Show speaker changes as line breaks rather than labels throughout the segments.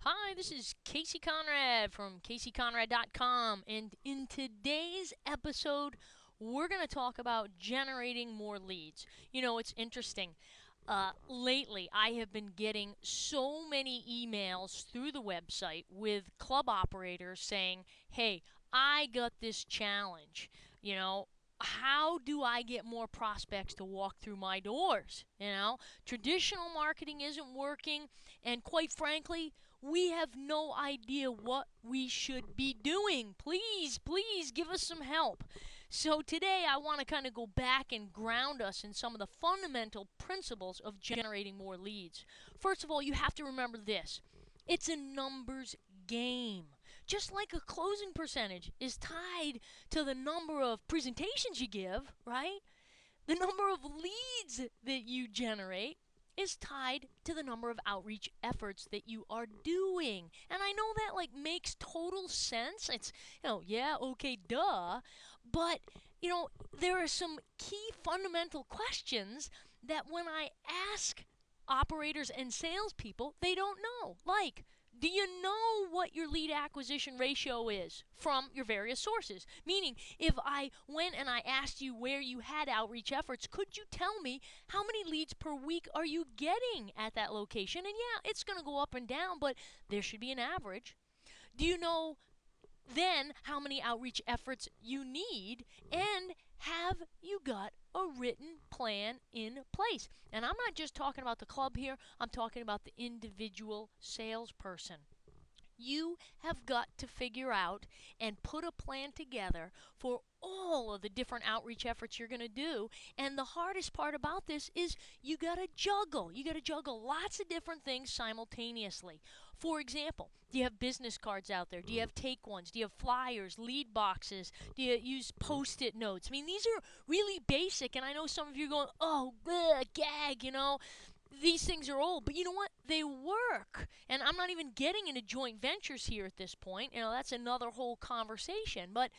Hi, this is Casey Conrad from CaseyConrad.com, and in today's episode, we're going to talk about generating more leads. It's interesting. Lately, I have been getting so many emails through the website with club operators saying, hey, I got this challenge. How do I get more prospects to walk through my doors? Traditional marketing isn't working, and quite frankly, we have no idea what we should be doing. Please, please give us some help. So today I want to kind of go back and ground us in some of the fundamental principles of generating more leads. First of all, you have to remember this. It's a numbers game. Just like a closing percentage is tied to the number of presentations you give, right? The number of leads that you generate is tied to the number of outreach efforts that you are doing. And I know that makes total sense. It's, yeah, okay, duh. But, there are some key fundamental questions that when I ask operators and salespeople, they don't know. Like, do you know what your lead acquisition ratio is from your various sources? Meaning, if I went and I asked you where you had outreach efforts, could you tell me how many leads per week are you getting at that location? And yeah, it's going to go up and down, but there should be an average. Do you know then how many outreach efforts you need, and have you got a written plan in place? And I'm not just talking about the club here, I'm talking about the individual salesperson. You have got to figure out and put a plan together for all of the different outreach efforts you're going to do. And the hardest part about this is you got to juggle. You got to juggle lots of different things simultaneously. For example, do you have business cards out there? Do you have take ones? Do you have flyers, lead boxes? Do you use post-it notes? I mean, these are really basic, and I know some of you are going, oh, bleh, gag. These things are old, but you know what? They work. And I'm not even getting into joint ventures here at this point. That's another whole conversation. But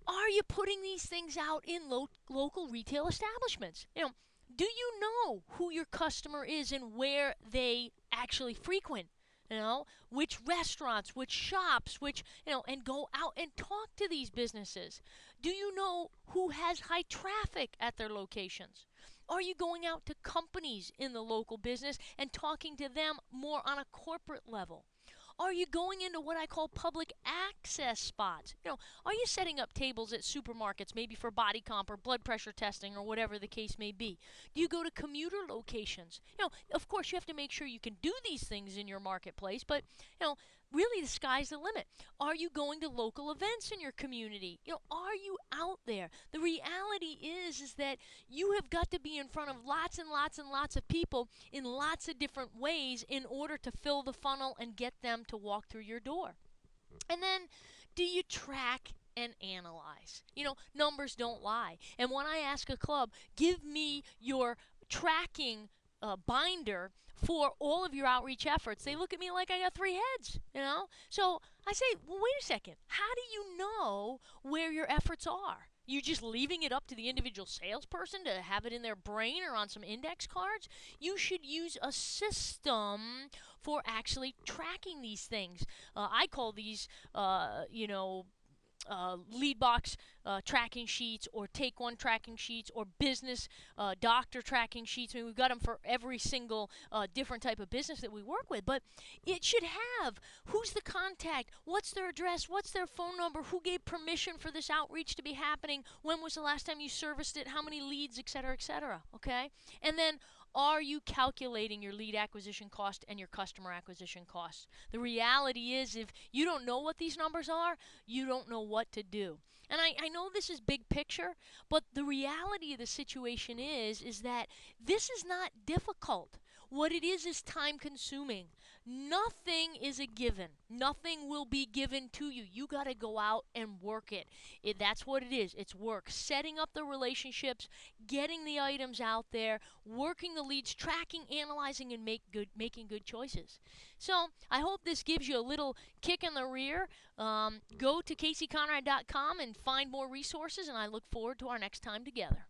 are you putting these things out in local retail establishments? Do you know who your customer is and where they actually frequent? Which restaurants, which shops, and go out and talk to these businesses. Do you know who has high traffic at their locations? Are you going out to companies in the local business and talking to them more on a corporate level? Are you going into what I call public access spots? Are you setting up tables at supermarkets, maybe for body comp or blood pressure testing or whatever the case may be? Do you go to commuter locations? Of course, you have to make sure you can do these things in your marketplace, but, really the sky's the limit. Are you going to local events in your community? Are you out there? The reality is that you have got to be in front of lots and lots and lots of people in lots of different ways in order to fill the funnel and get them to walk through your door. And then, do you track and analyze? Numbers don't lie. And when I ask a club, give me your tracking binder for all of your outreach efforts, they look at me like I got three heads. So I say, well, wait a second. How do you know where your efforts are? You just leaving it up to the individual salesperson to have it in their brain or on some index cards? You should use a system for actually tracking these things. I call these, lead box tracking sheets, or take one tracking sheets, or business doctor tracking sheets. I mean, we've got them for every single different type of business that we work with. But it should have who's the contact, what's their address, what's their phone number, who gave permission for this outreach to be happening, when was the last time you serviced it, how many leads, etc., etc. Okay? And then, are you calculating your lead acquisition cost and your customer acquisition costs? The reality is, if you don't know what these numbers are, you don't know what to do. And I know this is big picture, but the reality of the situation is that this is not difficult. What it is time consuming. Nothing is a given. Nothing will be given to you. You got to go out and work it. That's what it is. It's work. Setting up the relationships, getting the items out there, working the leads, tracking, analyzing, and making good choices. So I hope this gives you a little kick in the rear. Go to CaseyConrad.com and find more resources, and I look forward to our next time together.